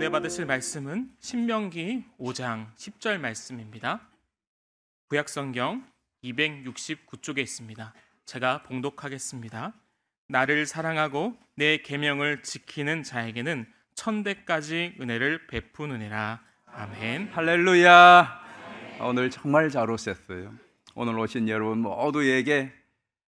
은혜 받으실 말씀은 신명기 5장 10절 말씀입니다. 구약성경 269쪽에 있습니다. 제가 봉독하겠습니다. 나를 사랑하고 내 계명을 지키는 자에게는 천대까지 은혜를 베푸느니라. 아멘. 할렐루야. 오늘 정말 잘 오셨어요. 오늘 오신 여러분 모두에게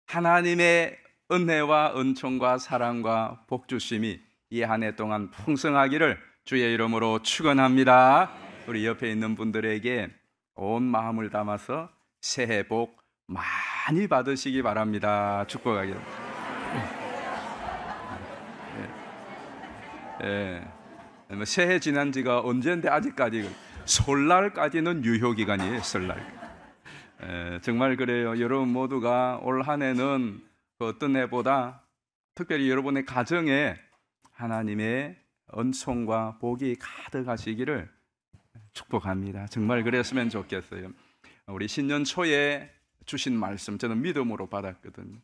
하나님의 은혜와 은총과 사랑과 복주심이 이 한 해 동안 풍성하기를 주의 이름으로 축원합니다. 우리 옆에 있는 분들에게 온 마음을 담아서 새해 복 많이 받으시기 바랍니다. 축복하기를. 새해 지난 지가 언젠데 아직까지 설날까지는 유효 기간이에요. 설날. 정말 그래요. 여러분 모두가 올 한 해는 그 어떤 해보다 특별히 여러분의 가정에 하나님의 은총과 복이 가득하시기를 축복합니다. 정말 그랬으면 좋겠어요. 우리 신년 초에 주신 말씀 저는 믿음으로 받았거든요.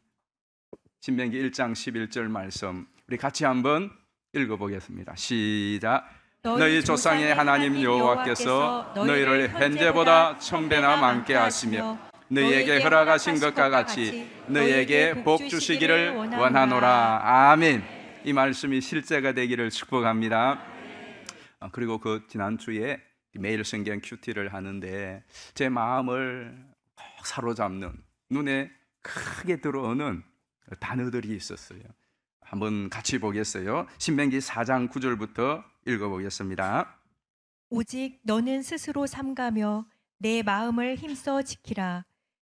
신명기 1장 11절 말씀 우리 같이 한번 읽어보겠습니다. 시작. 너희 조상의 하나님 여호와께서 너희를 현재보다 천배나 많게 하시며 너희에게 허락하신 것과 같이 너희에게 복 주시기를 원하노라. 아멘. 이 말씀이 실제가 되기를 축복합니다. 그리고 그 지난주에 매일 성경 큐티를 하는데 제 마음을 꼭 사로잡는 눈에 크게 들어오는 단어들이 있었어요. 한번 같이 보겠어요. 신명기 4장 9절부터 읽어보겠습니다. 오직 너는 스스로 삼가며 내 마음을 힘써 지키라.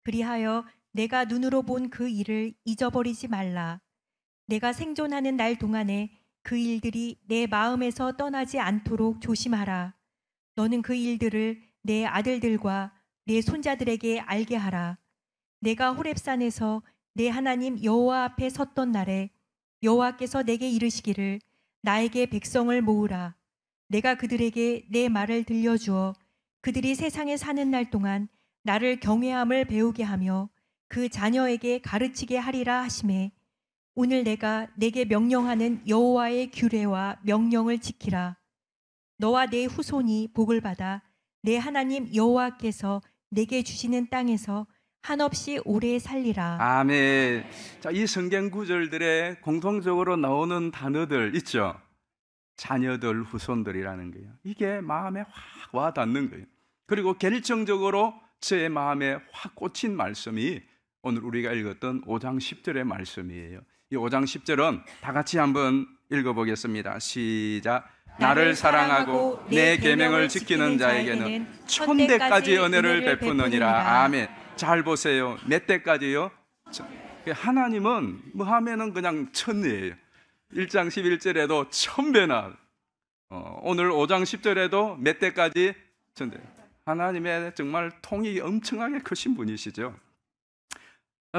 그리하여 내가 눈으로 본 그 일을 잊어버리지 말라. 내가 생존하는 날 동안에 그 일들이 내 마음에서 떠나지 않도록 조심하라. 너는 그 일들을 내 아들들과 내 손자들에게 알게 하라. 내가 호렙산에서 내 하나님 여호와 앞에 섰던 날에 여호와께서 내게 이르시기를 나에게 백성을 모으라. 내가 그들에게 내 말을 들려주어 그들이 세상에 사는 날 동안 나를 경외함을 배우게 하며 그 자녀에게 가르치게 하리라 하시매 오늘 내가 내게 명령하는 여호와의 규례와 명령을 지키라. 너와 내 후손이 복을 받아 내 하나님 여호와께서 내게 주시는 땅에서 한없이 오래 살리라. 아멘. 자, 이 성경 구절들에 공통적으로 나오는 단어들 있죠. 자녀들, 후손들이라는 거예요. 이게 마음에 확 와닿는 거예요. 그리고 결정적으로 제 마음에 확 꽂힌 말씀이 오늘 우리가 읽었던 5장 10절의 말씀이에요. 이 5장 10절은 다 같이 한번 읽어보겠습니다. 시작. 나를 사랑하고 내 계명을 지키는 자에게는 천대까지 은혜를 베푸느니라. 아멘. 잘 보세요. 몇 대까지요? 하나님은 뭐 하면은 그냥 천이에요. 1장 11절에도 천배나 오늘 5장 10절에도 몇 대까지? 천대. 하나님의 정말 통이 엄청나게 크신 분이시죠.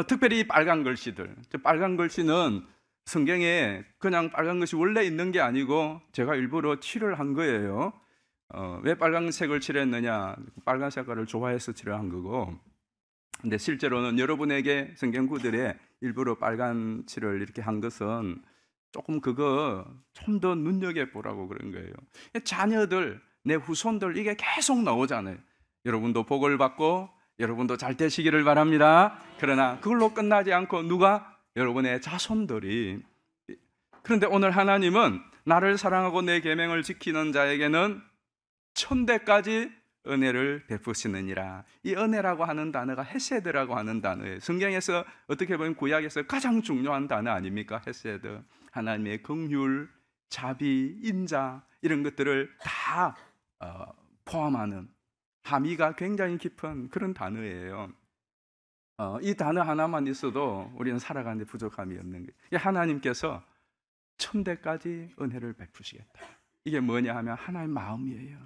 특별히 빨간 글씨들. 빨간 글씨는 성경에 그냥 빨간 글씨 원래 있는 게 아니고 제가 일부러 칠을 한 거예요. 왜 빨간색을 칠했느냐? 빨간 색깔을 좋아해서 칠을 한 거고. 근데 실제로는 여러분에게 성경 구절에 일부러 빨간 칠을 이렇게 한 것은 조금 그거 좀 더 눈여겨보라고 그런 거예요. 자녀들, 내 후손들 이게 계속 나오잖아요. 여러분도 복을 받고 여러분도 잘 되시기를 바랍니다. 그러나 그걸로 끝나지 않고 누가? 여러분의 자손들이. 그런데 오늘 하나님은 나를 사랑하고 내 계명을 지키는 자에게는 천대까지 은혜를 베푸시느니라. 이 은혜라고 하는 단어가 헤세드라고 하는 단어예요. 성경에서 어떻게 보면 구약에서 가장 중요한 단어 아닙니까? 헤세드. 하나님의 긍휼, 자비, 인자 이런 것들을 다 포함하는 함의가 굉장히 깊은 그런 단어예요. 이 단어 하나만 있어도 우리는 살아가는데 부족함이 없는 거예요. 하나님께서 천대까지 은혜를 베푸시겠다. 이게 뭐냐 하면 하나님의 마음이에요.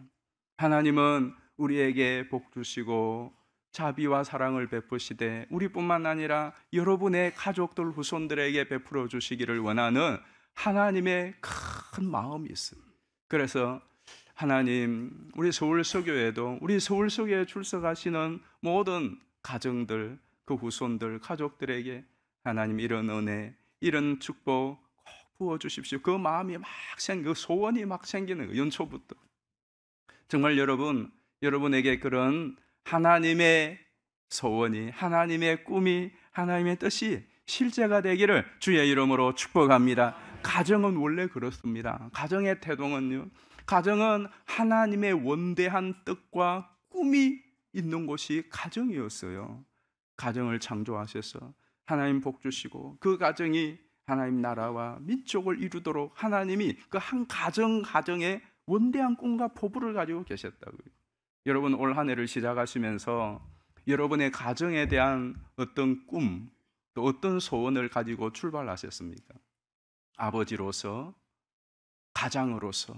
하나님은 우리에게 복 주시고 자비와 사랑을 베푸시되 우리뿐만 아니라 여러분의 가족들, 후손들에게 베풀어 주시기를 원하는 하나님의 큰 마음이 있습니다. 그래서 하나님, 우리 서울서교회도 우리 서울서교회에 출석하시는 모든 가정들, 그 후손들, 가족들에게 하나님 이런 은혜, 이런 축복 꼭 부어주십시오. 그 마음이 막 그 소원이 막 생기는 거예요. 연초부터. 정말 여러분에게 그런 하나님의 소원이, 하나님의 꿈이, 하나님의 뜻이 실제가 되기를 주의 이름으로 축복합니다. 가정은 원래 그렇습니다. 가정의 태동은요, 가정은 하나님의 원대한 뜻과 꿈이 있는 곳이 가정이었어요. 가정을 창조하셔서 하나님 복 주시고 그 가정이 하나님 나라와 민족을 이루도록 하나님이 그 한 가정에 원대한 꿈과 포부를 가지고 계셨다고요. 여러분, 올 한 해를 시작하시면서 여러분의 가정에 대한 어떤 꿈, 또 어떤 소원을 가지고 출발하셨습니까? 아버지로서, 가장으로서,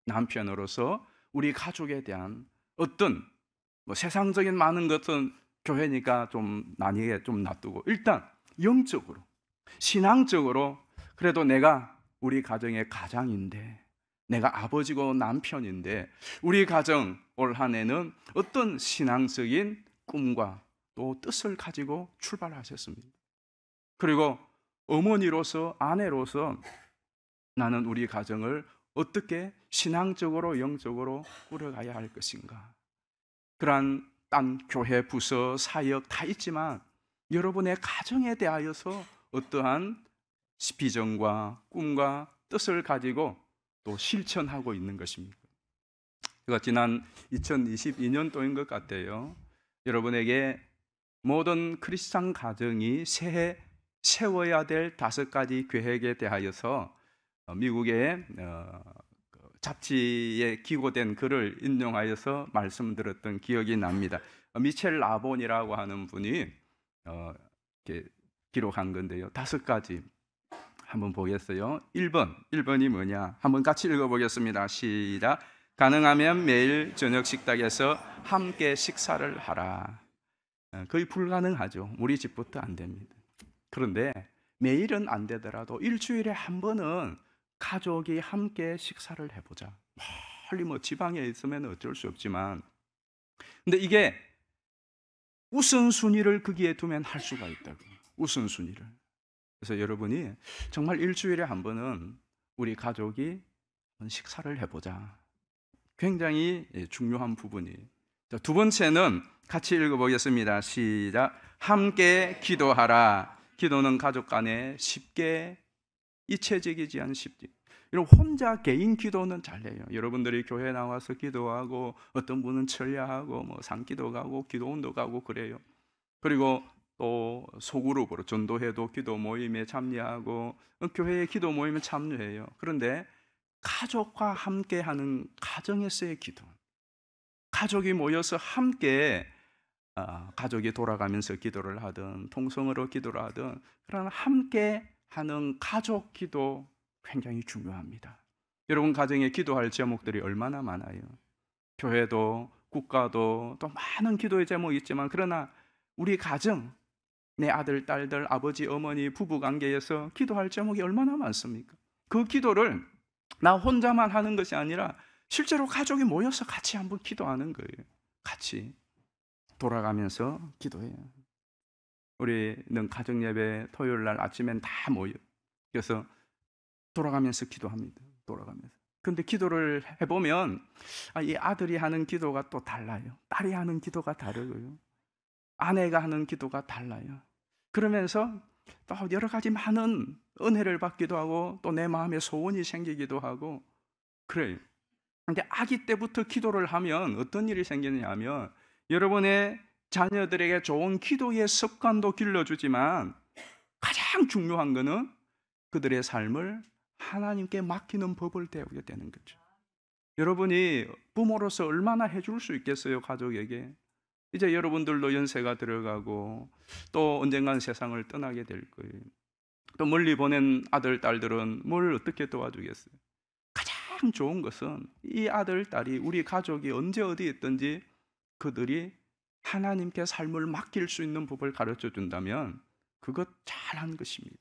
남편으로서 우리 가족에 대한 어떤 세상적인 많은 것은 교회니까 좀 나뉘게 좀 놔두고, 일단 영적으로, 신앙적으로, 그래도 내가 우리 가정의 가장인데, 내가 아버지고 남편인데, 우리 가정 올 한 해는 어떤 신앙적인 꿈과 또 뜻을 가지고 출발하셨습니다. 그리고 어머니로서, 아내로서 나는 우리 가정을 어떻게 신앙적으로, 영적으로 꾸려가야 할 것인가. 그러한 딴 교회, 부서, 사역 다 있지만 여러분의 가정에 대하여서 어떠한 비전과 꿈과 뜻을 가지고 또 실천하고 있는 것입니까? 제가 지난 2022년도인 것 같아요. 여러분에게 모든 크리스찬 가정이 새해 세워야 될 5가지 계획에 대하여서 미국의 잡지에 기고된 글을 인용하여서 말씀드렸던 기억이 납니다. 미첼 라본이라고 하는 분이 이렇게 기록한 건데요. 5가지 한번 보겠어요. 1번이 뭐냐? 한번 같이 읽어보겠습니다. 시작. 가능하면 매일 저녁 식탁에서 함께 식사를 하라. 거의 불가능하죠. 우리 집부터 안 됩니다. 그런데 매일은 안 되더라도 일주일에 한 번은 가족이 함께 식사를 해보자. 멀리 지방에 있으면 어쩔 수 없지만, 근데 이게 우선순위를 거기에 두면 할 수가 있다고. 우선순위를. 그래서 여러분이 정말 일주일에 한 번은 우리 가족이 식사를 해보자. 굉장히 중요한 부분이. 두 번째는 같이 읽어보겠습니다. 시작. 함께 기도하라. 기도는 가족 간에 쉽게 이체적이지 않은 쉽지. 여러분, 혼자 개인 기도는 잘해요. 여러분들이 교회 나와서 기도하고, 어떤 분은 철야하고 산기도 가고 기도원도 가고 그래요. 그리고 또 소그룹으로 전도회도 기도 모임에 참여하고 교회의 기도 모임에 참여해요. 그런데 가족과 함께하는 가정에서의 기도, 가족이 모여서 함께 가족이 돌아가면서 기도를 하든 통성으로 기도를 하든, 그런 함께 하는 가족 기도 굉장히 중요합니다. 여러분 가정에 기도할 제목들이 얼마나 많아요. 교회도 국가도 또 많은 기도의 제목이 있지만, 그러나 우리 가정, 내 아들, 딸들, 아버지, 어머니, 부부 관계에서 기도할 제목이 얼마나 많습니까? 그 기도를 나 혼자만 하는 것이 아니라 실제로 가족이 모여서 같이 한번 기도하는 거예요. 같이 돌아가면서 기도해요. 우리는 가정 예배 토요일 날 아침엔 다 모여. 그래서 돌아가면서 기도합니다. 돌아가면서. 근데 기도를 해보면 이 아들이 하는 기도가 또 달라요. 딸이 하는 기도가 다르고요. 아내가 하는 기도가 달라요. 그러면서 또 여러 가지 많은 은혜를 받기도 하고 또 내 마음에 소원이 생기기도 하고 그래요. 근데 아기 때부터 기도를 하면 어떤 일이 생기느냐 하면, 여러분의 자녀들에게 좋은 기도의 습관도 길러주지만 가장 중요한 것은 그들의 삶을 하나님께 맡기는 법을 배우게 되는 거죠. 여러분이 부모로서 얼마나 해줄 수 있겠어요, 가족에게? 이제 여러분들도 연세가 들어가고 또 언젠간 세상을 떠나게 될 거예요. 또 멀리 보낸 아들, 딸들은 뭘 어떻게 도와주겠어요? 가장 좋은 것은 이 아들, 딸이, 우리 가족이 언제 어디에 있든지 그들이 하나님께 삶을 맡길 수 있는 법을 가르쳐 준다면 그것 잘한 것입니다.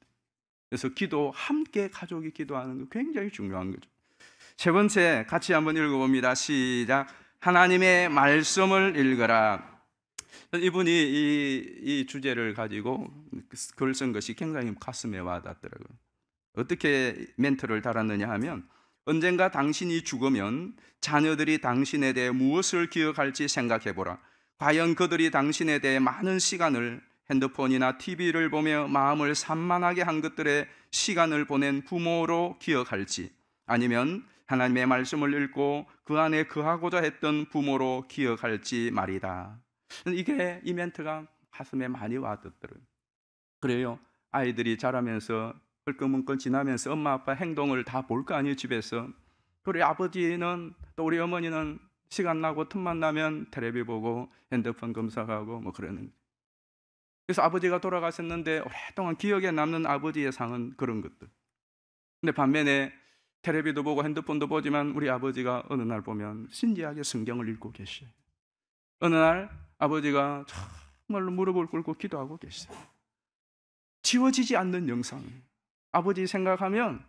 그래서 기도, 함께 가족이 기도하는 거 굉장히 중요한 거죠. 세 번째, 같이 한번 읽어봅니다. 시작. 하나님의 말씀을 읽어라. 이분이 이 주제를 가지고 글 쓴 것이 굉장히 가슴에 와닿더라고요. 어떻게 멘트를 달았느냐 하면 언젠가 당신이 죽으면 자녀들이 당신에 대해 무엇을 기억할지 생각해보라. 과연 그들이 당신에 대해 많은 시간을 핸드폰이나 TV를 보며 마음을 산만하게 한 것들의 시간을 보낸 부모로 기억할지, 아니면 하나님의 말씀을 읽고 그 안에 거하고자 했던 부모로 기억할지 말이다. 이게 이 멘트가 가슴에 많이 와닿더라고요. 그래요. 아이들이 자라면서 헐끔헐끔 지나면서 엄마 아빠 행동을 다 볼 거 아니에요, 집에서. 우리 아버지는 또 우리 어머니는 시간 나고 틈만 나면 텔레비 보고 핸드폰 검색하고 뭐 그러는 거예요. 그래서 아버지가 돌아가셨는데 오랫동안 기억에 남는 아버지의 상은 그런 것들. 근데 반면에 텔레비도 보고 핸드폰도 보지만 우리 아버지가 어느 날 보면 신기하게 성경을 읽고 계셔요. 어느 날 아버지가 정말로 무릎을 꿇고 기도하고 계세요. 지워지지 않는 영상. 아버지 생각하면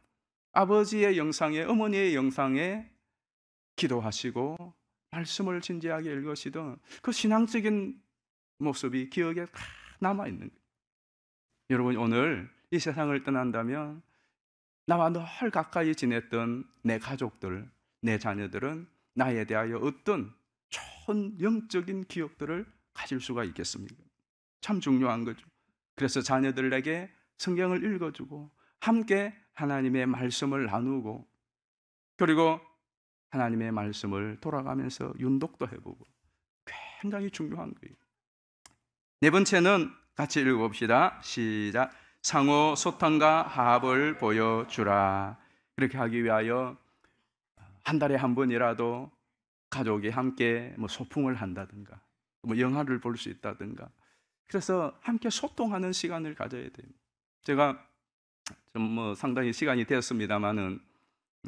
아버지의 영상에, 어머니의 영상에 기도하시고 말씀을 진지하게 읽으시던 그 신앙적인 모습이 기억에 남아있는 거예요. 여러분, 오늘 이 세상을 떠난다면 나와 늘 가까이 지냈던 내 가족들, 내 자녀들은 나에 대하여 어떤 좋은 영적인 기억들을 가질 수가 있겠습니까? 참 중요한 거죠. 그래서 자녀들에게 성경을 읽어주고 함께 하나님의 말씀을 나누고, 그리고 하나님의 말씀을 돌아가면서 윤독도 해보고, 굉장히 중요한 거예요. 네 번째는 같이 읽어봅시다. 시작. 상호 소통과 합을 보여주라. 그렇게 하기 위하여 한 달에 한 번이라도 가족이 함께 뭐 소풍을 한다든가, 뭐 영화를 볼 수 있다든가, 그래서 함께 소통하는 시간을 가져야 돼요. 제가 좀 뭐 상당히 시간이 되었습니다만은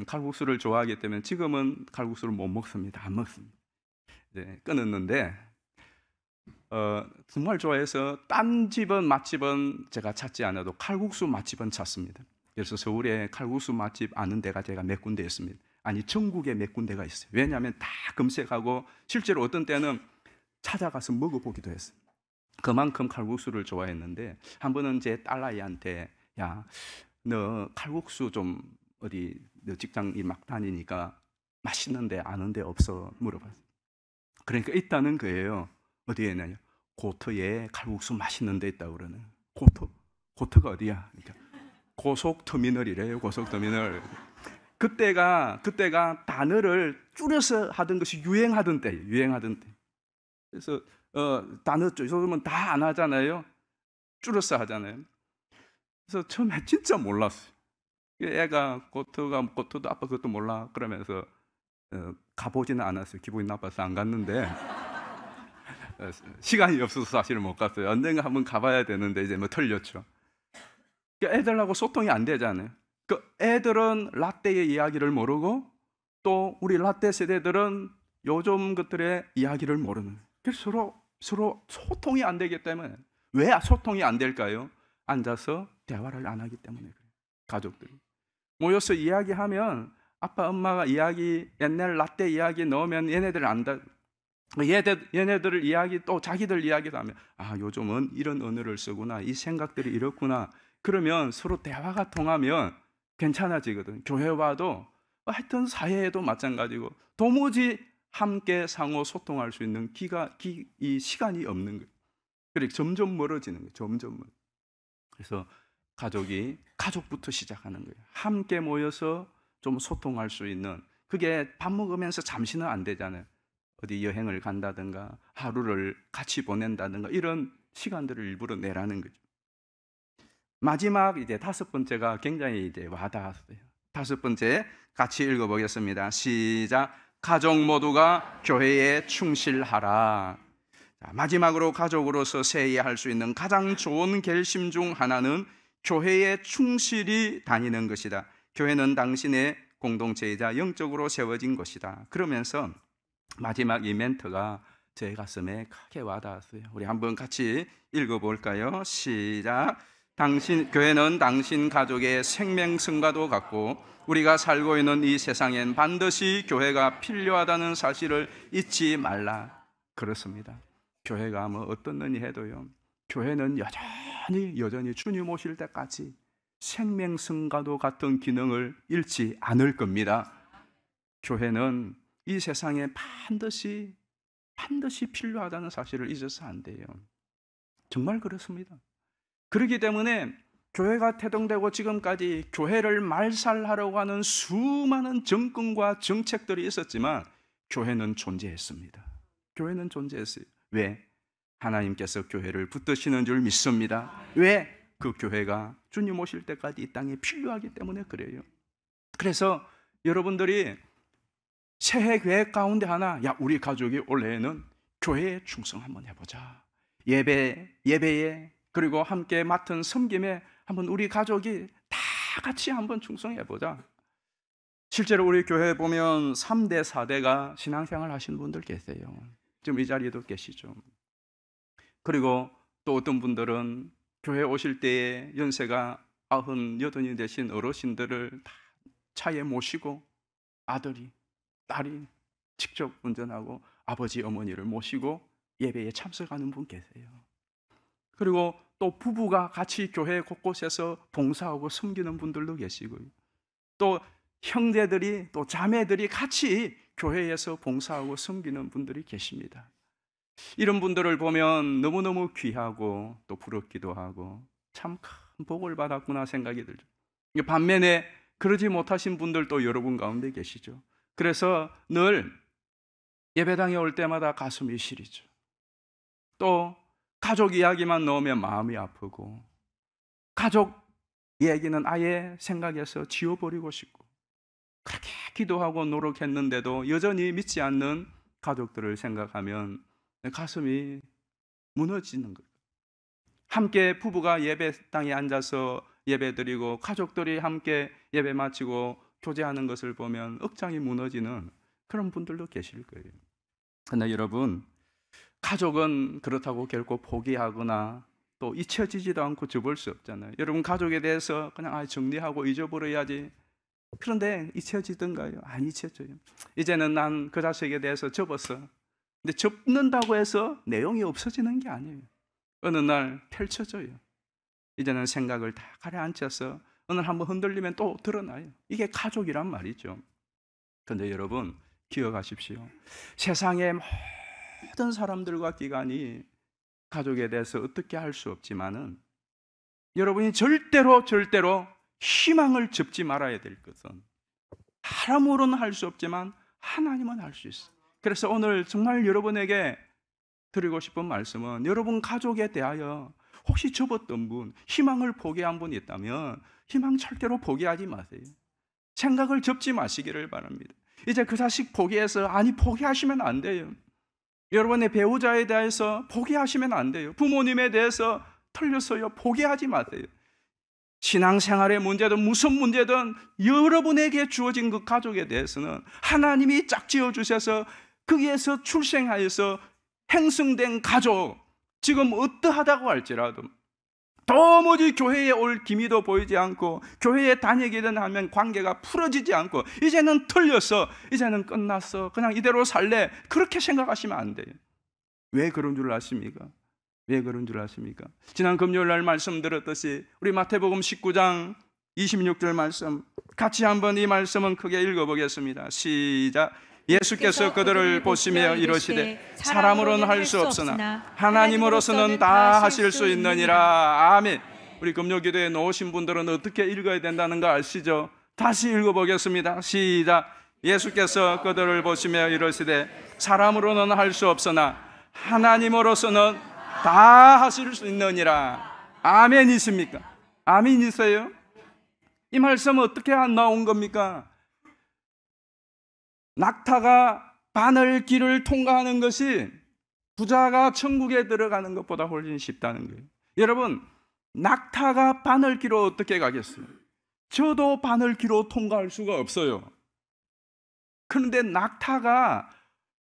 칼국수를 좋아하기 때문에 지금은 칼국수를 못 먹습니다. 안 먹습니다. 이제 끊었는데 정말 좋아해서 딴 집은 맛집은 제가 찾지 않아도 칼국수 맛집은 찾습니다. 그래서 서울에 칼국수 맛집 아는 데가 제가 몇 군데 있습니다. 아니, 전국에 몇 군데가 있어요. 왜냐하면 다 검색하고 실제로 어떤 때는 찾아가서 먹어보기도 했어요. 그만큼 칼국수를 좋아했는데 한 번은 제 딸아이한테, 야, 너 칼국수 좀 어디 너 직장 막 다니니까 맛있는 데 아는 데 없어? 물어봤어요. 그러니까 있다는 거예요. 어디에 있느냐? 고터에 칼국수 맛있는 데 있다고 그러네. 고터가 어디야? 그러니까 고속터미널이래요. 고속터미널. 그때가 단어를 줄여서 하던 것이 유행하던 때. 그래서 단어 요즘은 다 안 하잖아요. 줄여서 하잖아요. 그래서 처음에 진짜 몰랐어요. 애가 고터도 아빠 그것도 몰라 그러면서 가보지는 않았어요. 기분이 나빠서 안 갔는데 시간이 없어서 사실은 못 갔어요. 언젠가 한번 가봐야 되는데 이제 뭐 털렸죠. 애들하고 소통이 안 되잖아요. 그 애들은 라떼의 이야기를 모르고 또 우리 라떼 세대들은 요즘 것들의 이야기를 모르는. 그래서 서로 소통이 안 되기 때문에. 왜 소통이 안 될까요? 앉아서 대화를 안 하기 때문에 그래요. 가족들이 모여서 이야기하면 아빠 엄마가 옛날 라떼 이야기 넣으면 얘네들 안다. 얘네들 이야기 또 자기들 이야기도 하면, 아, 요즘은 이런 언어를 쓰구나, 이 생각들이 이렇구나. 그러면 서로 대화가 통하면 괜찮아지거든. 교회와도 하여튼 사회에도 마찬가지고 도무지 함께 상호 소통할 수 있는 이 시간이 없는 거예요. 그리고 점점 멀어지는 거예요. 점점. 그래서 가족부터 시작하는 거예요. 함께 모여서 좀 소통할 수 있는, 그게 밥 먹으면서 잠시는 안 되잖아요. 어디 여행을 간다든가 하루를 같이 보낸다든가 이런 시간들을 일부러 내라는 거죠. 마지막 이제 다섯 번째가 굉장히 이제 와닿았어요. 다섯 번째 같이 읽어보겠습니다. 시작. 가족 모두가 교회에 충실하라. 마지막으로 가족으로서 새해에 할 수 있는 가장 좋은 결심 중 하나는 교회에 충실히 다니는 것이다. 교회는 당신의 공동체이자 영적으로 세워진 것이다. 그러면서 마지막 이 멘트가 제 가슴에 크게 와닿았어요. 우리 한번 같이 읽어볼까요? 시작. 교회는 당신 가족의 생명성과도 같고 우리가 살고 있는 이 세상엔 반드시 교회가 필요하다는 사실을 잊지 말라. 그렇습니다. 교회가 뭐 어떻느니 해도요, 교회는 여전히 주님 오실 때까지 생명성과도 같은 기능을 잃지 않을 겁니다. 교회는 이 세상에 반드시 필요하다는 사실을 잊어서 안 돼요. 정말 그렇습니다. 그렇기 때문에 교회가 태동되고 지금까지 교회를 말살하려고 하는 수많은 정권과 정책들이 있었지만 교회는 존재했습니다. 교회는 존재했어요. 왜? 하나님께서 교회를 붙드시는 줄 믿습니다. 왜? 그 교회가 주님 오실 때까지 이 땅에 필요하기 때문에 그래요. 그래서 여러분들이 새해 계획 가운데 하나, 우리 가족이 올해에는 교회에 충성 한번 해보자. 예배에 그리고 함께 맡은 섬김에 한번 우리 가족이 다 같이 한번 충성해보자. 실제로 우리 교회에 보면 3대, 4대가 신앙생활 하시는 분들 계세요. 지금 이 자리에도 계시죠. 그리고 또 어떤 분들은 교회 오실 때에 연세가 98이 되신 어르신들을 다 차에 모시고 아들이, 딸이 직접 운전하고 아버지, 어머니를 모시고 예배에 참석하는 분 계세요. 그리고 또 부부가 같이 교회 곳곳에서 봉사하고 섬기는 분들도 계시고요. 또 형제들이, 또 자매들이 같이 교회에서 봉사하고 섬기는 분들이 계십니다. 이런 분들을 보면 너무너무 귀하고 또 부럽기도 하고 참 큰 복을 받았구나 생각이 들죠. 반면에 그러지 못하신 분들도 여러분 가운데 계시죠. 그래서 늘 예배당에 올 때마다 가슴이 시리죠. 또 가족 이야기만 나오면 마음이 아프고 가족 얘기는 아예 생각에서 지워버리고 싶고 그렇게 기도하고 노력했는데도 여전히 믿지 않는 가족들을 생각하면 가슴이 무너지는 거예요. 함께 부부가 예배당에 앉아서 예배드리고 가족들이 함께 예배 마치고 교제하는 것을 보면 억장이 무너지는 그런 분들도 계실 거예요. 그러나 여러분, 가족은 그렇다고 결코 포기하거나 또 잊혀지지도 않고 접을 수 없잖아요. 여러분 가족에 대해서 그냥 정리하고 잊어버려야지. 그런데 잊혀지던가요? 안 잊혀져요. 이제는 난 그 자식에 대해서 접었어. 근데 접는다고 해서 내용이 없어지는 게 아니에요. 어느 날 펼쳐져요. 이제는 생각을 다 가라앉혀서 어느 날 한번 흔들리면 또 드러나요. 이게 가족이란 말이죠. 그런데 여러분 기억하십시오. 세상의 모든 사람들과 기관이 가족에 대해서 어떻게 할 수 없지만은 여러분이 절대로 희망을 접지 말아야 될 것은 사람으로는 할 수 없지만 하나님은 할 수 있어요. 그래서 오늘 정말 여러분에게 드리고 싶은 말씀은 여러분 가족에 대하여 혹시 접었던 분, 희망을 포기한 분이 있다면 희망 절대로 포기하지 마세요. 생각을 접지 마시기를 바랍니다. 이제 그 자식 포기해서 포기하시면 안 돼요. 여러분의 배우자에 대해서 포기하시면 안 돼요. 부모님에 대해서 틀렸어요. 포기하지 마세요. 신앙생활의 문제든 무슨 문제든 여러분에게 주어진 그 가족에 대해서는 하나님이 짝지어 주셔서 거기에서 출생하여서 행성된 가족, 지금 어떠하다고 할지라도 도무지 교회에 올 기미도 보이지 않고 교회에 다니기든 하면 관계가 풀어지지 않고 이제는 틀렸어, 이제는 끝났어, 그냥 이대로 살래, 그렇게 생각하시면 안 돼요. 왜 그런 줄 아십니까? 왜 그런 줄 아십니까? 지난 금요일 날 말씀드렸듯이 우리 마태복음 19장 26절 말씀 같이 한번 이 말씀은 크게 읽어보겠습니다. 시작. 예수께서 그들을 보시며 이러시되 사람으로는 할 수 없으나 하나님으로서는 다 하실 수 있느니라. 아멘. 우리 금요기도에 놓으신 분들은 어떻게 읽어야 된다는 거 아시죠? 다시 읽어보겠습니다. 시작. 예수께서 그들을 보시며 이러시되 사람으로는 할 수 없으나 하나님으로서는 다 하실 수 있느니라. 아멘이십니까? 아멘이세요? 이 말씀은 어떻게 안 나온 겁니까? 낙타가 바늘길을 통과하는 것이 부자가 천국에 들어가는 것보다 훨씬 쉽다는 거예요. 여러분, 낙타가 바늘길로 어떻게 가겠어요? 저도 바늘길로 통과할 수가 없어요. 그런데 낙타가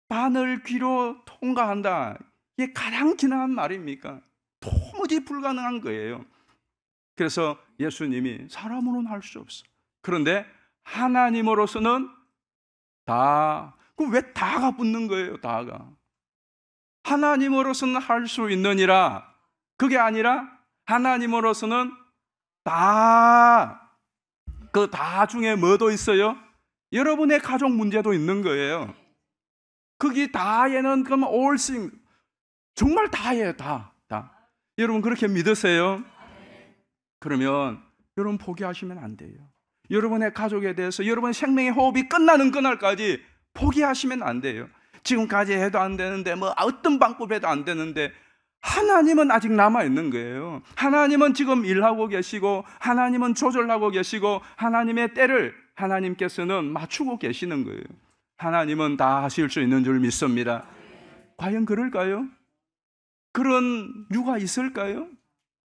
바늘길로 통과한다, 이게 가장 지나간 말입니까? 도무지 불가능한 거예요. 그래서 예수님이 사람으로는 할 수 없어. 그런데 하나님으로서는 다. 그럼 왜 다가 붙는 거예요? 다가. 하나님으로서는 할 수 있느니라. 그게 아니라 하나님으로서는 다 중에 뭐도 있어요? 여러분의 가족 문제도 있는 거예요. 거기 다에는 그럼 all things, 정말 다예요. 다. 여러분 그렇게 믿으세요? 그러면 여러분 포기하시면 안 돼요. 여러분의 가족에 대해서 여러분의 생명의 호흡이 끝나는 그날까지 포기하시면 안 돼요. 지금까지 해도 안 되는데, 뭐 어떤 방법 해도 안 되는데, 하나님은 아직 남아있는 거예요. 하나님은 지금 일하고 계시고, 하나님은 조절하고 계시고, 하나님의 때를 하나님께서는 맞추고 계시는 거예요. 하나님은 다 하실 수 있는 줄 믿습니다. 과연 그럴까요? 그런 유가 있을까요?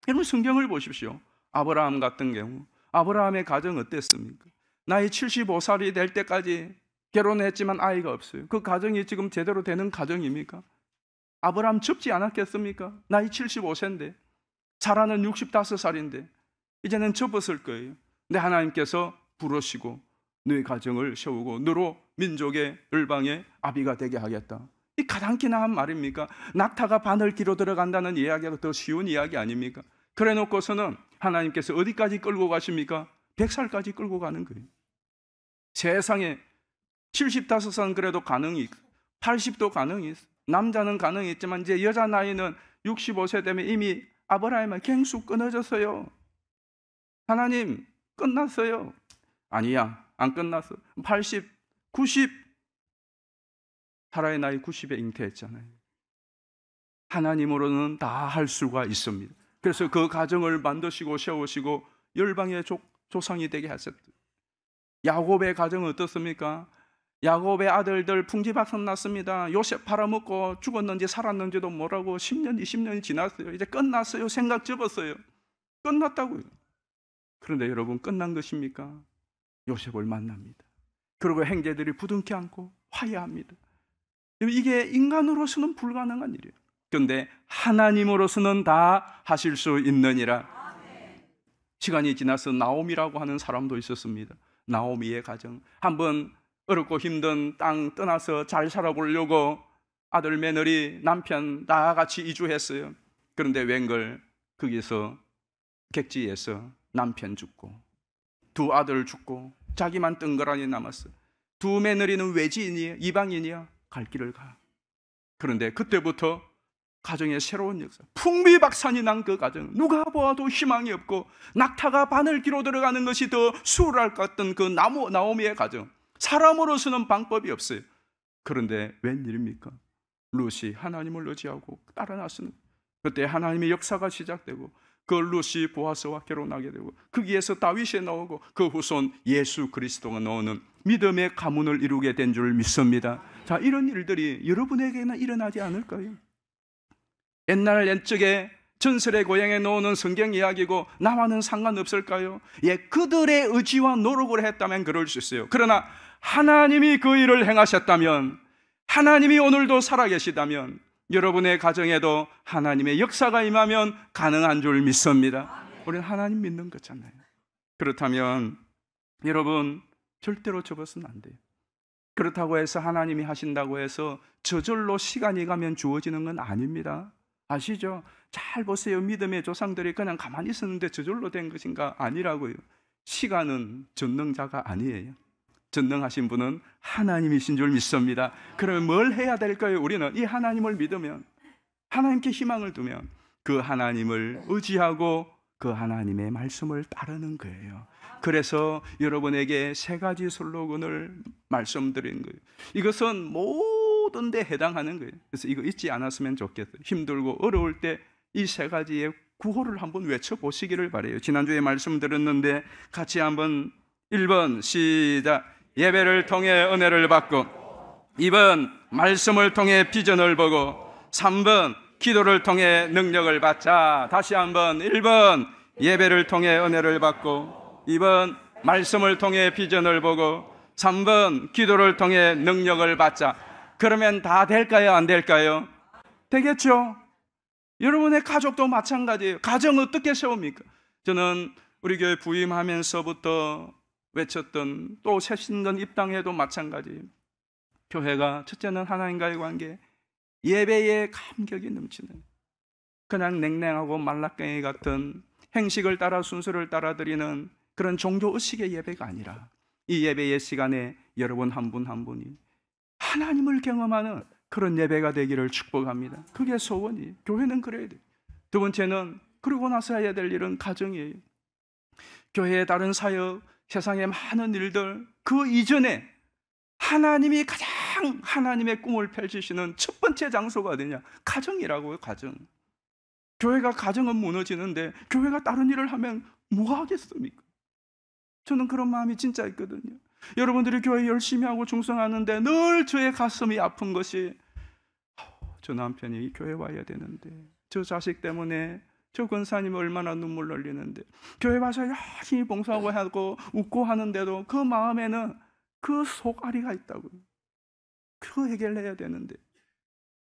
여러분 성경을 보십시오. 아브라함 같은 경우, 아브라함의 가정 어땠습니까? 나이 75살이 될 때까지 결혼했지만 아이가 없어요. 그 가정이 지금 제대로 되는 가정입니까? 아브라함 접지 않았겠습니까? 나이 75세인데, 사라는 65살인데 이제는 접었을 거예요. 근데 하나님께서 부르시고 너희 가정을 세우고 너로 민족의 열방의 아비가 되게 하겠다. 이 가장 기나한 말입니까? 낙타가 바늘 기로 들어간다는 이야기가 더 쉬운 이야기 아닙니까? 그래 놓고서는 하나님께서 어디까지 끌고 가십니까? 100살까지 끌고 가는 거예요. 세상에 75살은 그래도 가능이 있고 80도 가능이 있어. 남자는 가능이 있지만 이제 여자 나이는 65세 되면 이미 아브라함은 갱수 끊어졌어요. 하나님 끝났어요. 아니야, 안 끝났어. 80, 90, 사라의 나이 90에 잉태했잖아요. 하나님으로는 다 할 수가 있습니다. 그래서 그 가정을 만드시고 세우시고 열방의 조상이 되게 하셨어요. 야곱의 가정은 어떻습니까? 야곱의 아들들 풍지박산 났습니다. 요셉 팔아먹고 죽었는지 살았는지도 모르고 10년, 20년이 지났어요. 이제 끝났어요. 생각 접었어요. 끝났다고요. 그런데 여러분 끝난 것입니까? 요셉을 만납니다. 그리고 형제들이 부둥켜 안고 화해합니다. 이게 인간으로서는 불가능한 일이에요. 그런데 하나님으로서는 다 하실 수 있느니라. 시간이 지나서 나오미라고 하는 사람도 있었습니다. 나오미의 가정, 한번 어렵고 힘든 땅 떠나서 잘 살아보려고 아들, 며느리, 남편 다 같이 이주했어요. 그런데 웬걸 거기서 객지에서 남편 죽고 두 아들 죽고 자기만 뜬거라니 남았어요. 두 며느리는 외지인이야, 이방인이야. 갈 길을 가. 그런데 그때부터 가정의 새로운 역사, 풍비박산이 난 그 가정, 누가 보아도 희망이 없고 낙타가 바늘기로 들어가는 것이 더 수월할 것 같던 그 나오미의 가정, 사람으로서는 방법이 없어요. 그런데 웬일입니까? 룻이 하나님을 의지하고 따라 나서는, 그때 하나님의 역사가 시작되고 그 룻이 보아스와 결혼하게 되고 거기에서 다윗이 나오고 그 후손 예수 그리스도가 나오는 믿음의 가문을 이루게 된 줄 믿습니다. 자, 이런 일들이 여러분에게는 일어나지 않을까요? 옛날 옛적에 전설의 고향에 나오는 성경 이야기고 나와는 상관없을까요? 예, 그들의 의지와 노력을 했다면 그럴 수 있어요. 그러나 하나님이 그 일을 행하셨다면, 하나님이 오늘도 살아계시다면 여러분의 가정에도 하나님의 역사가 임하면 가능한 줄 믿습니다. 우리는 하나님 믿는 거잖아요. 그렇다면 여러분 절대로 접어서는 안 돼요. 그렇다고 해서 하나님이 하신다고 해서 저절로 시간이 가면 주어지는 건 아닙니다. 아시죠? 잘 보세요. 믿음의 조상들이 그냥 가만히 있었는데 저절로 된 것인가? 아니라고요. 시간은 전능자가 아니에요. 전능하신 분은 하나님이신 줄 믿습니다. 그러면 뭘 해야 될까요? 우리는 이 하나님을 믿으면, 하나님께 희망을 두면 그 하나님을 의지하고 그 하나님의 말씀을 따르는 거예요. 그래서 여러분에게 세 가지 슬로건을 말씀드린 거예요. 이것은 모든 데 해당하는 거예요. 그래서 이거 잊지 않았으면 좋겠어요. 힘들고 어려울 때 이 세 가지의 구호를 한번 외쳐보시기를 바라요. 지난주에 말씀드렸는데 같이 한번 1번 시작. 예배를 통해 은혜를 받고, 2번 말씀을 통해 비전을 보고, 3번 기도를 통해 능력을 받자. 다시 한번 1번 예배를 통해 은혜를 받고, 2번 말씀을 통해 비전을 보고, 3번 기도를 통해 능력을 받자. 그러면 다 될까요? 안 될까요? 되겠죠? 여러분의 가족도 마찬가지예요. 가정 어떻게 세웁니까? 저는 우리 교회 부임하면서부터 외쳤던, 또 새신전 입당해도 마찬가지예요. 교회가 첫째는 하나님과의 관계, 예배에 감격이 넘치는, 그냥 냉랭하고 말라깽이 같은 행식을 따라 순서를 따라 드리는 그런 종교 의식의 예배가 아니라 이 예배의 시간에 여러분 한 분 한 분이 하나님을 경험하는 그런 예배가 되기를 축복합니다. 그게 소원이에요. 교회는 그래야 돼요. 두 번째는 그러고 나서 해야 될 일은 가정이에요. 교회의 다른 사역, 세상의 많은 일들 그 이전에 하나님이 가장 하나님의 꿈을 펼치시는 첫 번째 장소가 어디냐? 가정이라고요. 가정. 교회가 가정은 무너지는데 교회가 다른 일을 하면 뭐 하겠습니까? 저는 그런 마음이 진짜 있거든요. 여러분들이 교회 열심히 하고 충성하는데 늘 저의 가슴이 아픈 것이 저 남편이 교회 와야 되는데 저 자식 때문에 저 권사님 얼마나 눈물 흘리는데 교회 와서 열심히 봉사하고 하고 웃고 하는데도 그 마음에는 그 속앓이가 있다고요. 그거 해결해야 되는데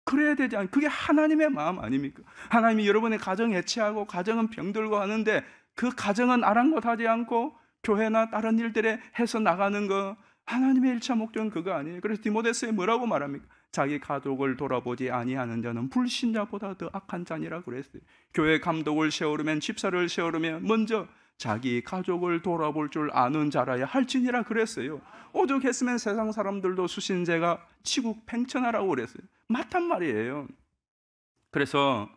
그래야 되지 않아요? 그게 하나님의 마음 아닙니까? 하나님이 여러분의 가정 해체하고 가정은 병들고 하는데 그 가정은 아랑곳하지 않고 교회나 다른 일들에 해서 나가는 거 하나님의 1차 목적은 그거 아니에요. 그래서 디모데서에 뭐라고 말합니까? 자기 가족을 돌아보지 아니하는 자는 불신자보다 더 악한 자니라 그랬어요. 교회 감독을 세우려면 집사를 세우려면 먼저 자기 가족을 돌아볼 줄 아는 자라야 할지니라 그랬어요. 오죽했으면 세상 사람들도 수신제가 치국 팽천하라고 그랬어요. 맞단 말이에요. 그래서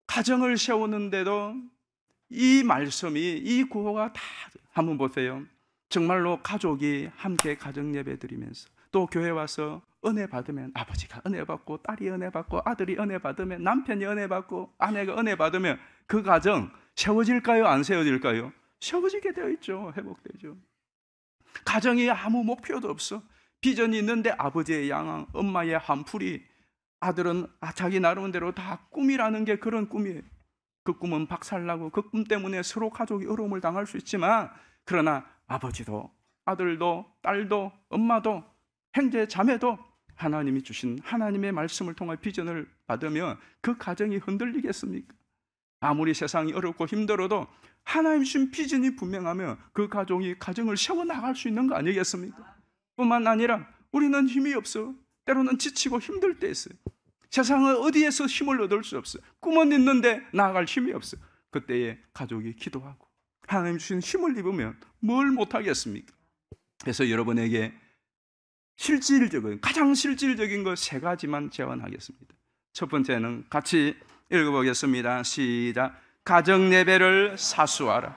가정을 세우는데도 이 말씀이 이 구호가 다 한번 보세요. 정말로 가족이 함께 가정 예배 드리면서 또 교회 와서 은혜 받으면 아버지가 은혜 받고 딸이 은혜 받고 아들이 은혜 받으면 남편이 은혜 받고 아내가 은혜 받으면 그 가정 세워질까요? 안 세워질까요? 세워지게 되어 있죠. 회복되죠. 가정이 아무 목표도 없어. 비전이 있는데 아버지의 양앙, 엄마의 한풀이, 아들은 자기 나름대로 다 꿈이라는 게 그런 꿈이에요. 그 꿈은 박살나고 그 꿈 때문에 서로 가족이 어려움을 당할 수 있지만 그러나 아버지도 아들도 딸도 엄마도 형제 자매도 하나님이 주신 하나님의 말씀을 통해 비전을 받으면 그 가정이 흔들리겠습니까? 아무리 세상이 어렵고 힘들어도 하나님 주신 비전이 분명하면 그 가정이 가정을 세워나갈 수 있는 거 아니겠습니까? 뿐만 아니라 우리는 힘이 없어. 때로는 지치고 힘들 때 있어요. 세상은 어디에서 힘을 얻을 수 없어. 꿈은 있는데 나아갈 힘이 없어. 그때에 가족이 기도하고 하나님 주신 힘을 입으면 뭘 못하겠습니까? 그래서 여러분에게 실질적인 가장 실질적인 것 세 가지만 제안하겠습니다. 첫 번째는 같이 읽어보겠습니다. 시작. 가정 예배를 사수하라.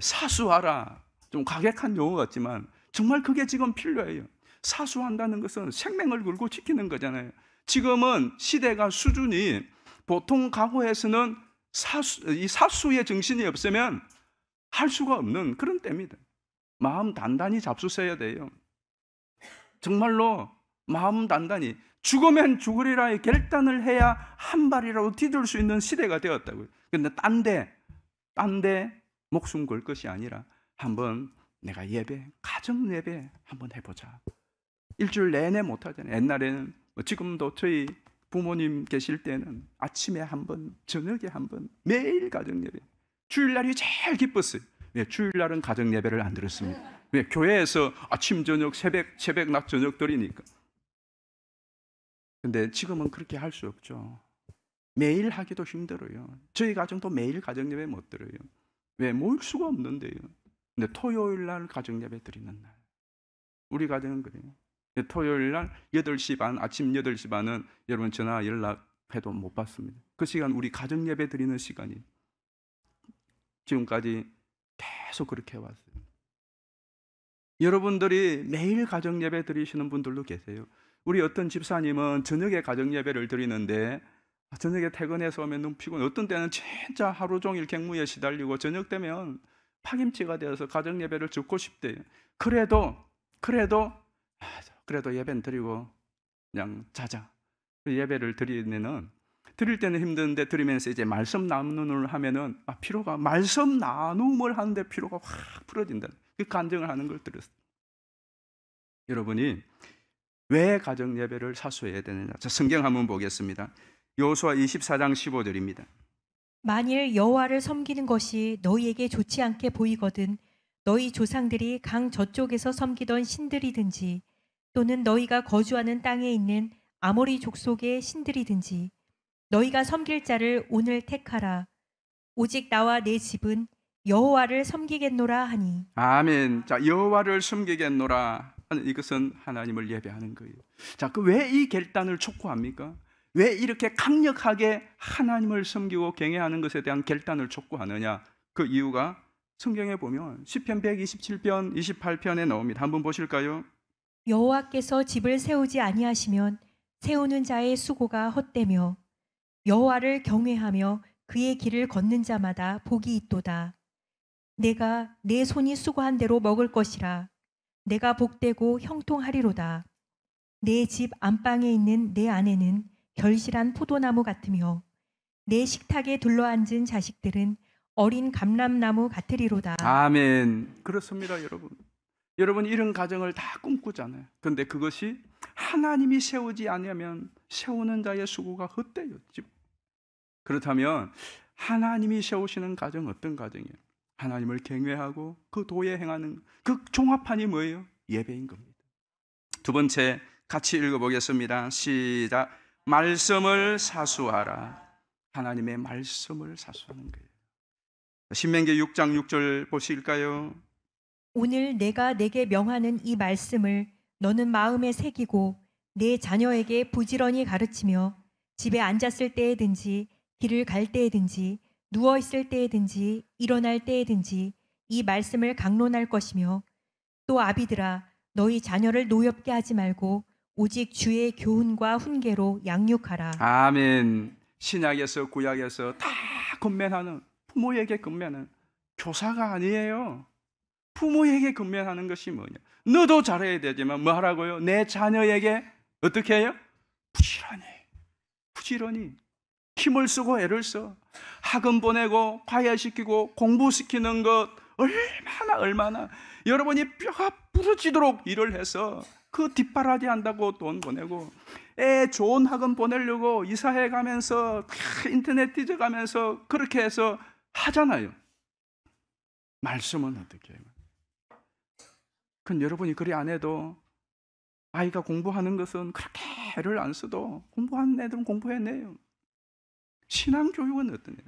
사수하라. 좀 과격한 용어 같지만 정말 그게 지금 필요해요. 사수한다는 것은 생명을 걸고 지키는 거잖아요. 지금은 시대가 수준이 보통 가구에서는 이 사수의 정신이 없으면 할 수가 없는 그런 때입니다. 마음 단단히 잡수셔야 돼요. 정말로 마음 단단히 죽으면 죽으리라의 결단을 해야 한 발이라도 디딜 수 있는 시대가 되었다고요. 그런데 딴 데 목숨 걸 것이 아니라 한번 내가 가정 예배 한번 해보자. 일주일 내내 못하잖아요. 옛날에는 지금도 저희 부모님 계실 때는 아침에 한 번, 저녁에 한 번, 매일 가정 예배. 주일날이 제일 기뻤어요. 왜? 주일날은 가정 예배를 안 드렸습니다. 왜? 교회에서 아침, 저녁, 새벽, 낮, 저녁 드리니까. 근데 지금은 그렇게 할 수 없죠. 매일 하기도 힘들어요. 저희 가정도 매일 가정 예배 못 드려요. 왜? 모일 수가 없는데요. 근데 토요일 날 가정 예배 드리는 날. 우리 가정은 그래요. 토요일 날 8시 반, 아침 8시 반은 여러분 전화 연락해도 못 받습니다. 그 시간 우리 가정 예배 드리는 시간이 지금까지 계속 그렇게 해왔어요. 여러분들이 매일 가정 예배 드리시는 분들도 계세요. 우리 어떤 집사님은 저녁에 가정 예배를 드리는데 저녁에 퇴근해서 오면 눈 피곤, 어떤 때는 진짜 하루 종일 갱무에 시달리고 저녁 되면 파김치가 되어서 가정 예배를 듣고 싶대요. 그래도 예배는 드리고 그냥 자자. 예배를 드릴 때는 힘드는데 드리면서 이제 말씀 나눔을 하면은 피로가, 말씀 나눔을 하는데 피로가 확 풀어진다. 그 간증을 하는 걸 들었어요. 여러분이 왜 가정 예배를 사수해야 되느냐? 자, 성경 한번 보겠습니다. 여호수아 24장 15절입니다. 만일 여호와를 섬기는 것이 너희에게 좋지 않게 보이거든 너희 조상들이 강 저쪽에서 섬기던 신들이든지 또는 너희가 거주하는 땅에 있는 아모리 족속의 신들이든지 너희가 섬길 자를 오늘 택하라. 오직 나와 내 집은 여호와를 섬기겠노라 하니. 아멘. 자, 여호와를 섬기겠노라. 이것은 하나님을 예배하는 거예요. 자, 그 왜 이 결단을 촉구합니까? 왜 이렇게 강력하게 하나님을 섬기고 경외하는 것에 대한 결단을 촉구하느냐? 그 이유가 성경에 보면 시편 127편 28편에 나옵니다. 한번 보실까요? 여호와께서 집을 세우지 아니하시면 세우는 자의 수고가 헛되며 여호와를 경외하며 그의 길을 걷는 자마다 복이 있도다. 내가 내 손이 수고한 대로 먹을 것이라. 내가 복되고 형통하리로다. 내 집 안방에 있는 내 아내는 결실한 포도나무 같으며 내 식탁에 둘러앉은 자식들은 어린 감람나무 같으리로다. 아멘. 그렇습니다, 여러분. 여러분 이런 가정을 다 꿈꾸잖아요. 그런데 그것이 하나님이 세우지 않으면 세우는 자의 수고가 헛되요. 그렇다면 하나님이 세우시는 가정 어떤 가정이에요? 하나님을 경외하고 그 도에 행하는 그 종합판이 뭐예요? 예배인 겁니다. 두 번째 같이 읽어보겠습니다. 시작. 말씀을 사수하라. 하나님의 말씀을 사수하는 거예요. 신명기 6장 6절 보실까요? 오늘 내가 내게 명하는 이 말씀을 너는 마음에 새기고 내 자녀에게 부지런히 가르치며 집에 앉았을 때에든지 길을 갈 때에든지 누워 있을 때에든지 일어날 때에든지 이 말씀을 강론할 것이며 또 아비들아 너희 자녀를 노엽게 하지 말고 오직 주의 교훈과 훈계로 양육하라. 아멘. 신약에서 구약에서 다 권면하는 부모에게 권면하는 교사가 아니에요. 부모에게 권면하는 것이 뭐냐? 너도 잘해야 되지만 뭐 하라고요? 내 자녀에게 어떻게 해요? 부지런히 힘을 쓰고 애를 써 학원 보내고 과외시키고 공부시키는 것 얼마나 여러분이 뼈가 부러지도록 일을 해서 그 뒷바라지 한다고 돈 보내고 애 좋은 학원 보내려고 이사해 가면서 인터넷 뒤져가면서 그렇게 해서 하잖아요. 말씀은 어떻게 해요? 그건 여러분이 그리 안 해도 아이가 공부하는 것은 그렇게 애를 안 써도 공부하는 애들은 공부해내요. 신앙교육은 어떠냐?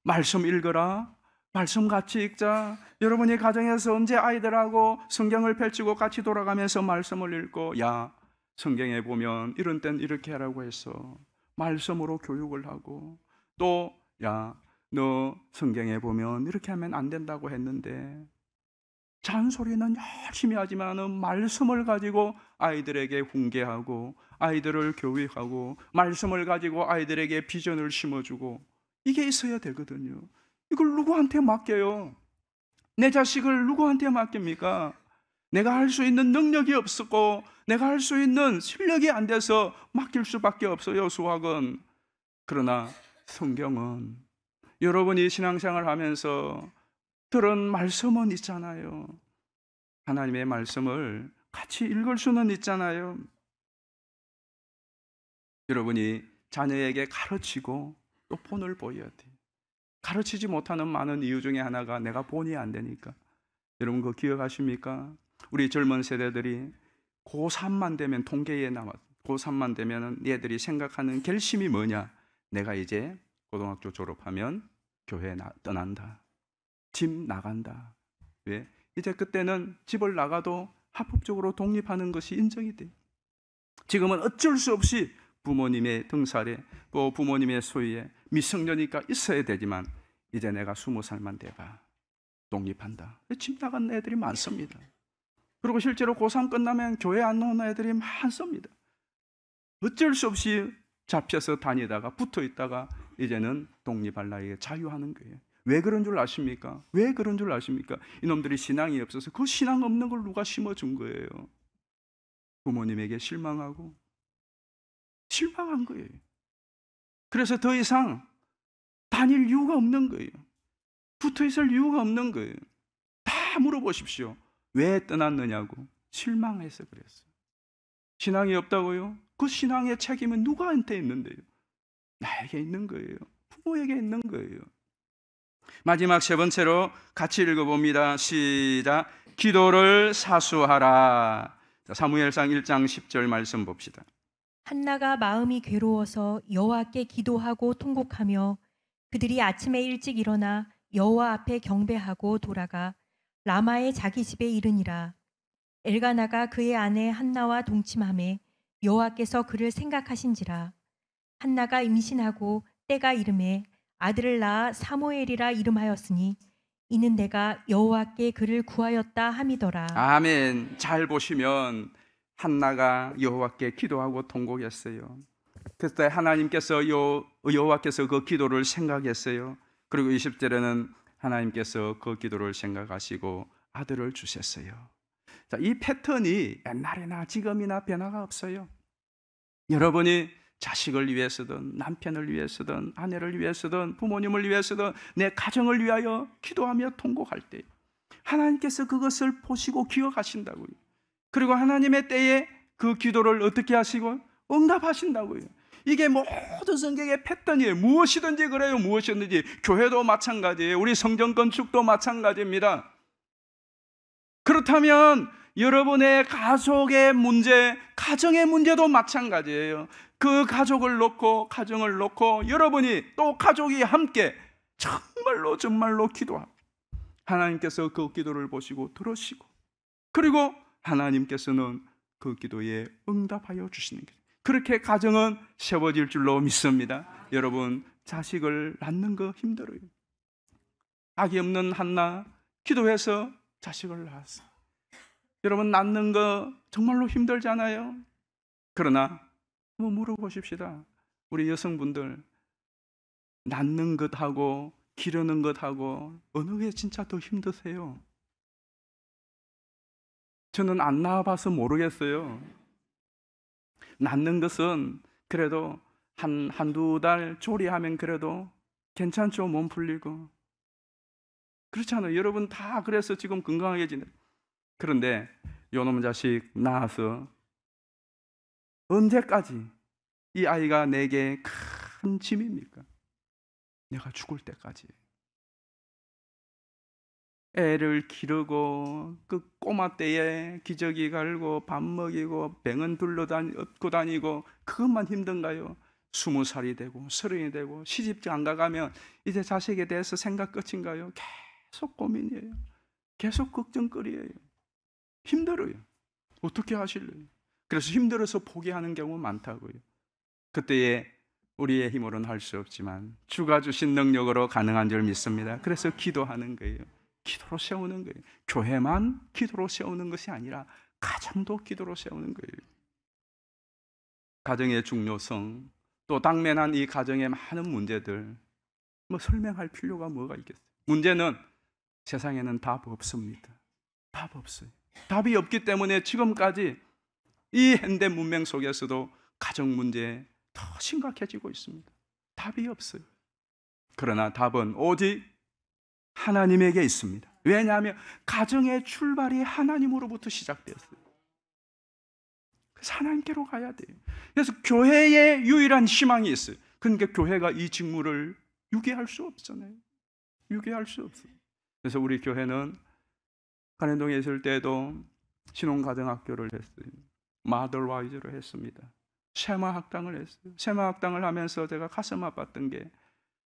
말씀 읽어라. 말씀 같이 읽자. 여러분이 가정에서 언제 아이들하고 성경을 펼치고 같이 돌아가면서 말씀을 읽고 야 성경에 보면 이런 땐 이렇게 하라고 했어. 말씀으로 교육을 하고 또 야 너 성경에 보면 이렇게 하면 안 된다고 했는데 잔소리는 열심히 하지만 말씀을 가지고 아이들에게 훈계하고 아이들을 교육하고 말씀을 가지고 아이들에게 비전을 심어주고 이게 있어야 되거든요. 이걸 누구한테 맡겨요? 내 자식을 누구한테 맡깁니까? 내가 할 수 있는 능력이 없었고 내가 할 수 있는 실력이 안 돼서 맡길 수밖에 없어요. 수학은. 그러나 성경은 여러분이 신앙생활 하면서 들은 말씀은 있잖아요. 하나님의 말씀을 같이 읽을 수는 있잖아요. 여러분이 자녀에게 가르치고 또 본을 보여야 돼요. 가르치지 못하는 많은 이유 중에 하나가 내가 본이 안 되니까. 여러분 그거 기억하십니까? 우리 젊은 세대들이 고3만 되면 통계에 나와 고3만 되면 얘들이 생각하는 결심이 뭐냐? 내가 이제 고등학교 졸업하면 교회 떠난다. 집 나간다. 왜? 이제 그때는 집을 나가도 합법적으로 독립하는 것이 인정이 돼. 지금은 어쩔 수 없이 부모님의 등살에 또 부모님의 소유에 미성년이니까 있어야 되지만 이제 내가 20살만 돼봐. 독립한다. 집 나간 애들이 많습니다. 그리고 실제로 고3 끝나면 교회 안 나오는 애들이 많습니다. 어쩔 수 없이 잡혀서 다니다가 붙어 있다가 이제는 독립할 나이에 자유하는 거예요. 왜 그런 줄 아십니까? 왜 그런 줄 아십니까? 이놈들이 신앙이 없어서 그 신앙 없는 걸 누가 심어준 거예요. 부모님에게 실망한 거예요. 그래서 더 이상 다닐 이유가 없는 거예요. 붙어 있을 이유가 없는 거예요. 다 물어보십시오. 왜 떠났느냐고. 실망해서 그랬어요. 신앙이 없다고요? 그 신앙의 책임은 누구한테 있는데요? 나에게 있는 거예요. 부모에게 있는 거예요. 마지막 세 번째로 같이 읽어봅니다. 시작. 기도를 사수하라. 사무엘상 1장 10절 말씀 봅시다. 한나가 마음이 괴로워서 여호와께 기도하고 통곡하며 그들이 아침에 일찍 일어나 여호와 앞에 경배하고 돌아가 라마의 자기 집에 이르니라. 엘가나가 그의 아내 한나와 동침하매 여호와께서 그를 생각하신지라. 한나가 임신하고 때가 이름에 아들을 낳아 사무엘이라 이름하였으니 이는 내가 여호와께 그를 구하였다 함이더라. 아멘. 잘 보시면 한나가 여호와께 기도하고 통곡했어요. 그때 하나님께서 여호와께서 그 기도를 생각했어요. 그리고 20절에는 하나님께서 그 기도를 생각하시고 아들을 주셨어요. 자, 이 패턴이 옛날이나 지금이나 변화가 없어요. 여러분이 자식을 위해서든 남편을 위해서든 아내를 위해서든 부모님을 위해서든 내 가정을 위하여 기도하며 통곡할 때 하나님께서 그것을 보시고 기억하신다고요. 그리고 하나님의 때에 그 기도를 어떻게 하시고 응답하신다고요. 이게 모든 성경의 패턴이에요. 무엇이든지 그래요. 무엇이든지. 교회도 마찬가지예요. 우리 성전 건축도 마찬가지입니다. 그렇다면 여러분의 가족의 문제, 가정의 문제도 마찬가지예요. 그 가족을 놓고 가정을 놓고 여러분이 또 가족이 함께 정말로 기도하고 하나님께서 그 기도를 보시고 들으시고 그리고 하나님께서는 그 기도에 응답하여 주시는 거예요. 그렇게 가정은 세워질 줄로 믿습니다. 여러분, 자식을 낳는 거 힘들어요. 아기 없는 한나 기도해서 자식을 낳았어요. 여러분, 낳는 거 정말로 힘들잖아요. 그러나 한번 물어보십시다. 우리 여성분들, 낳는 것하고 기르는 것하고 어느 게 진짜 더 힘드세요? 저는 안 낳아봐서 모르겠어요. 낳는 것은 그래도 한두 달 조리하면 그래도 괜찮죠. 몸 풀리고. 그렇잖아요. 여러분 다 그래서 지금 건강하게 지내. 그런데 요놈 자식 낳아서 언제까지 이 아이가 내게 큰 짐입니까? 내가 죽을 때까지. 애를 기르고 그 꼬마 때에 기저귀 갈고 밥 먹이고 병원 업고 다니고 그것만 힘든가요? 20살이 되고 30이 되고 시집장 안 가가면 이제 자식에 대해서 생각 끝인가요? 계속 고민이에요. 계속 걱정거리예요. 힘들어요. 어떻게 하실래요? 그래서 힘들어서 포기하는 경우 많다고요. 그때에 우리의 힘으로는 할 수 없지만 주가 주신 능력으로 가능한 줄 믿습니다. 그래서 기도하는 거예요. 기도로 세우는 거예요. 교회만 기도로 세우는 것이 아니라 가정도 기도로 세우는 거예요. 가정의 중요성, 또 당면한 이 가정의 많은 문제들, 뭐 설명할 필요가 뭐가 있겠어요? 문제는 세상에는 답 없습니다. 답 없어요. 답이 없기 때문에 지금까지 이 현대 문명 속에서도 가정 문제 더 심각해지고 있습니다. 답이 없어요. 그러나 답은 오직 하나님에게 있습니다. 왜냐하면 가정의 출발이 하나님으로부터 시작됐어요. 그래서 하나님께로 가야 돼요. 그래서 교회의 유일한 희망이 있어요. 그러니까 교회가 이 직무를 유기할 수 없잖아요. 유기할 수 없어요. 그래서 우리 교회는 간현동에 있을 때도 신혼가정학교를 했어요. 마더와이즈로 했습니다. 세마학당을 했어요. 세마학당을 하면서 제가 가슴 아팠던 게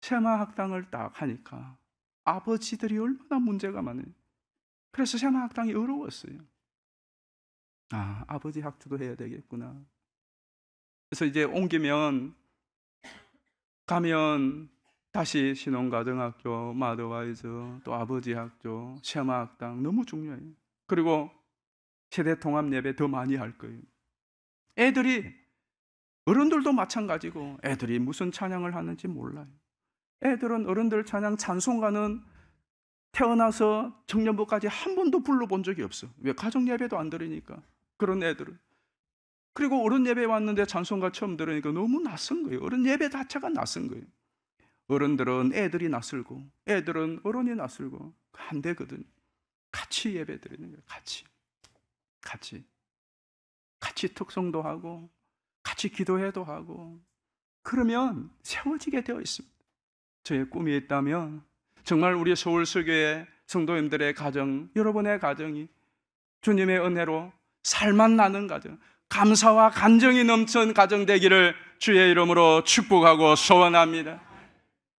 세마학당을 딱 하니까 아버지들이 얼마나 문제가 많아요. 그래서 세마학당이 어려웠어요. 아버지 학교도 해야 되겠구나. 그래서 이제 옮기면 가면 다시 신혼가정학교, 마더와이즈, 또 아버지 학교, 세마학당 너무 중요해요. 그리고 세대통합 예배 더 많이 할 거예요. 애들이 어른들도 마찬가지고 애들이 무슨 찬양을 하는지 몰라요. 애들은 어른들 찬양 찬송가는 태어나서 청년부까지 한 번도 불러본 적이 없어. 왜? 가정 예배도 안 들으니까. 그런 애들은. 그리고 어른 예배 왔는데 찬송가 처음 들으니까 너무 낯선 거예요. 어른 예배 자체가 낯선 거예요. 어른들은 애들이 낯설고 애들은 어른이 낯설고 안 되거든. 같이 예배 드리는 거예요. 같이 특성도 하고 같이 기도해도 하고 그러면 세워지게 되어 있습니다. 저의 꿈이 있다면 정말 우리 서울서교회 성도님들의 가정, 여러분의 가정이 주님의 은혜로 살만 나는 가정, 감사와 간정이 넘치는 가정 되기를 주의 이름으로 축복하고 소원합니다.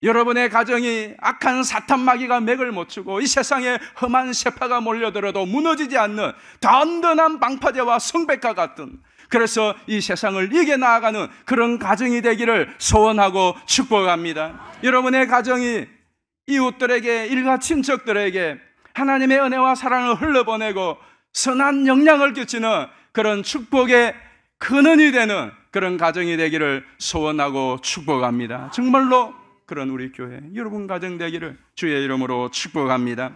여러분의 가정이 악한 사탄 마귀가 맥을 못 추고 이 세상에 험한 세파가 몰려들어도 무너지지 않는 든든한 방파제와 성백과 같은, 그래서 이 세상을 이겨나가는 그런 가정이 되기를 소원하고 축복합니다. 여러분의 가정이 이웃들에게, 일가 친척들에게 하나님의 은혜와 사랑을 흘러보내고 선한 영향을 끼치는 그런 축복의 근원이 되는 그런 가정이 되기를 소원하고 축복합니다. 정말로 그런 우리 교회, 여러분 가정 되기를 주의 이름으로 축복합니다.